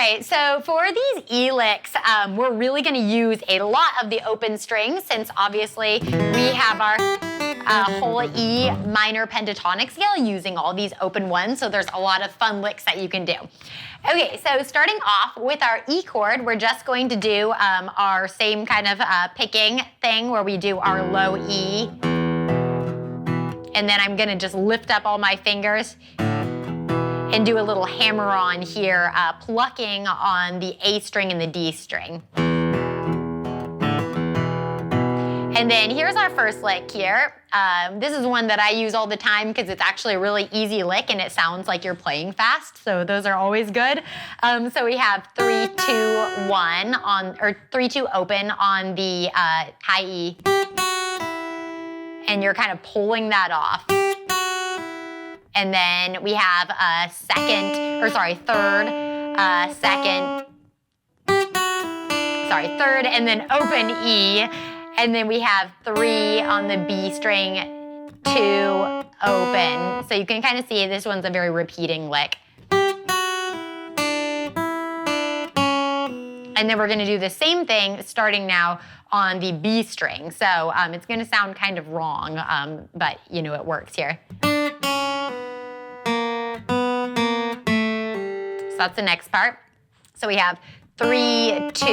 right, so for these E licks, we're really going to use a lot of the open strings since obviously we have our whole E minor pentatonic scale using all these open ones, so there's a lot of fun licks that you can do. Okay, so starting off with our E chord, we're just going to do our same kind of picking thing where we do our low E, and then I'm going to just lift up all my fingers and do a little hammer-on here, plucking on the A string and the D string. And then here's our first lick here. This is one that I use all the time because it's actually a really easy lick and it sounds like you're playing fast, so those are always good. So we have 3, 2, 1 on, or 3, 2 open on the high E, and you're kind of pulling that off. And then we have a third, and then open E. And then we have 3 on the B string, 2 open. So you can kind of see this one's a very repeating lick. And then we're going to do the same thing starting now on the B string. So it's going to sound kind of wrong, but you know it works here. So that's the next part. So we have 3, 2,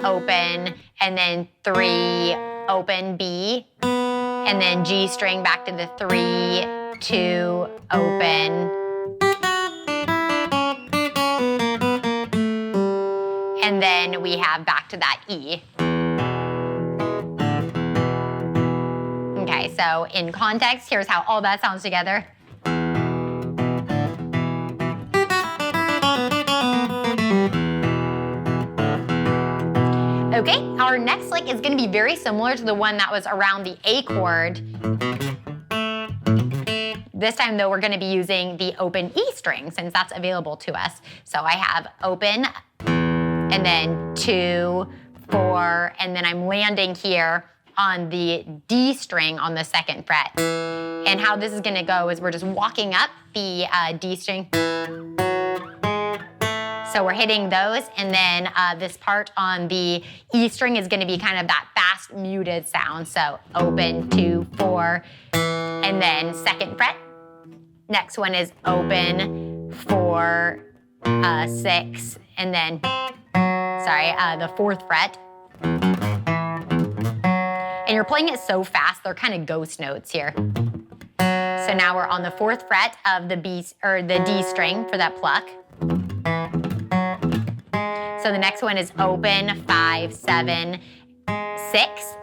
open, and then 3, open, B, and then G string back to the 3, 2, open, and then we have back to that E. Okay, so in context, here's how all that sounds together. Okay, our next lick is going to be very similar to the one that was around the A chord. This time, though, we're going to be using the open E string since that's available to us. So I have open, and then 2, 4, and then I'm landing here on the D string on the 2nd fret. And how this is going to go is we're just walking up the D string. So we're hitting those, and then this part on the E string is going to be kind of that fast muted sound. So open, 2, 4, and then 2nd fret. Next one is open, 4, 6, and then, the 4th fret. And you're playing it so fast, they're kind of ghost notes here. So now we're on the 4th fret of the D string for that pluck. So the next one is open, 5, 7, 6.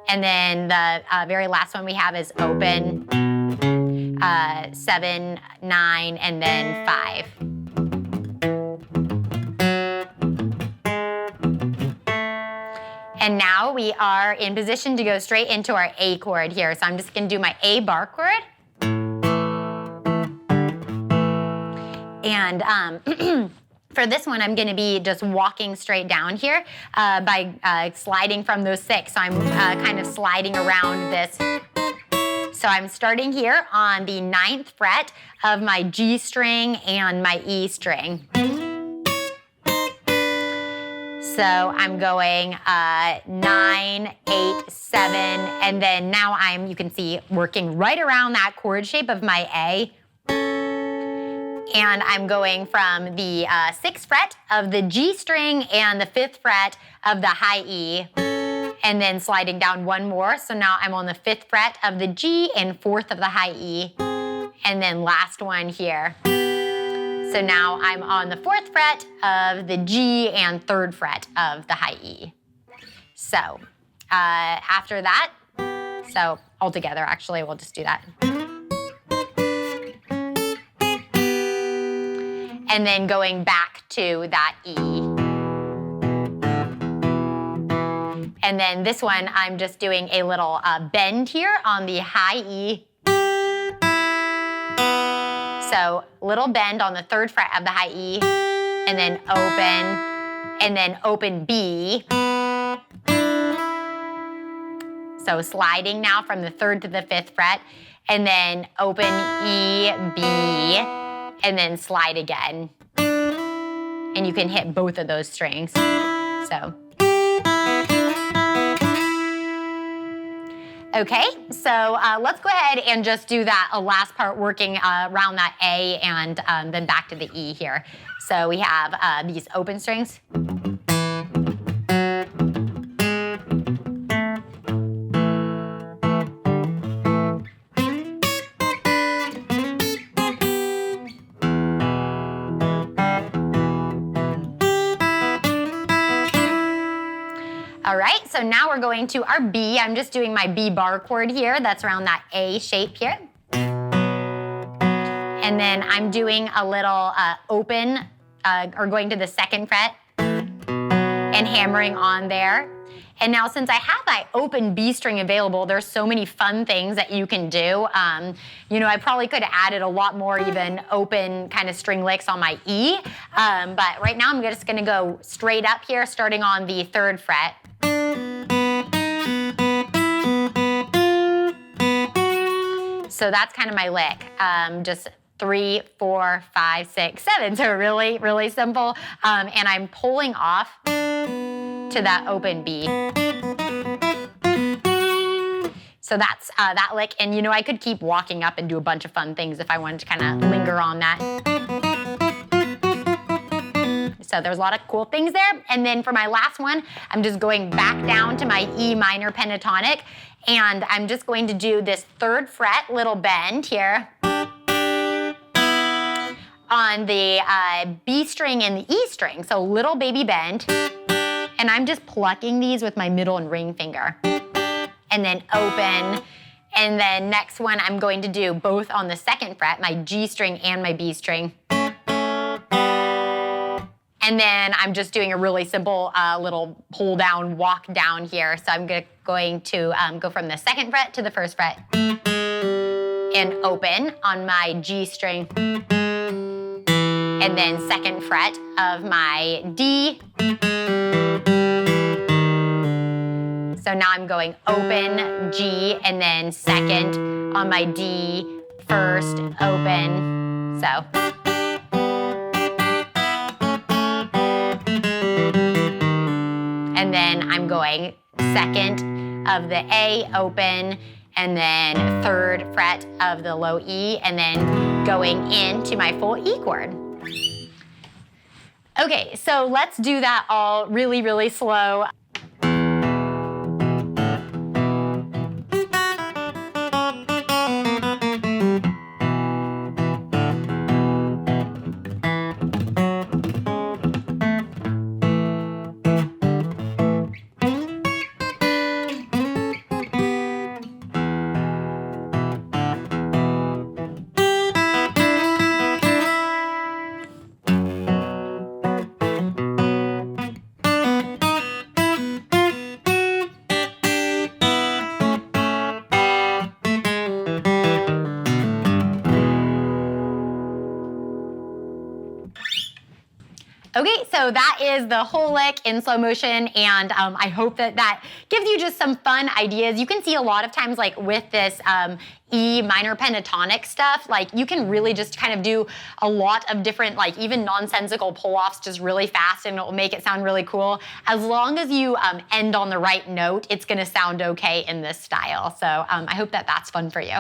And then the very last one we have is open, 7, 9, and then 5. And now we are in position to go straight into our A chord here. So I'm just going to do my A bar chord. And for this one, I'm going to be just walking straight down here by sliding from those 6. So I'm kind of sliding around this. So I'm starting here on the 9th fret of my G string and my E string. So I'm going 9, 8, 7, and then now you can see, working right around that chord shape of my A. And I'm going from the 6th fret of the G string and the 5th fret of the high E, and then sliding down one more. So now I'm on the 5th fret of the G and 4th of the high E, and then last one here. So now I'm on the 4th fret of the G and 3rd fret of the high E. So after that, so all together actually, we'll just do that. And then going back to that E. And then this one, I'm just doing a little bend here on the high E. So little bend on the 3rd fret of the high E, and then open B. So sliding now from the 3rd to the 5th fret, and then open E, B, and then slide again. and you can hit both of those strings. So. Okay, so let's go ahead and just do that last part working around that A and then back to the E here. So we have these open strings. All right, so now we're going to our B. I'm just doing my B bar chord here. That's around that A shape here. And then I'm doing a little open, or going to the second fret and hammering on there. And now since I have that open B string available, there's so many fun things that you can do. You know, I probably could have added a lot more even open kind of string licks on my E. But right now I'm just gonna go straight up here, starting on the third fret. So that's kind of my lick. Just 3, 4, 5, 6, 7. So really, really simple. And I'm pulling off to that open B. So that's that lick. And you know, I could keep walking up and do a bunch of fun things if I wanted to kind of linger on that. So there's a lot of cool things there. And then for my last one, I'm just going back down to my E minor pentatonic. And I'm just going to do this third fret little bend here on the B string and the E string. So little baby bend. And I'm just plucking these with my middle and ring finger. And then open. And then next one, I'm going to do both on the second fret, my G string and my B string. And then I'm just doing a really simple little pull down, walk down here. So I'm going to go from the second fret to the first fret and open on my G string. And then second fret of my D. So now I'm going open, G, and then second on my D, first, open, so. And then I'm going second of the A, open, and then third fret of the low E, and then going into my full E chord. Okay, so let's do that all really, really slow. Okay, so that is the whole lick in slow motion, and I hope that that gives you just some fun ideas. You can see a lot of times, like with this E minor pentatonic stuff, like you can really just kind of do a lot of different, like even nonsensical pull-offs just really fast, and it'll make it sound really cool. As long as you end on the right note, it's gonna sound okay in this style. So I hope that that's fun for you.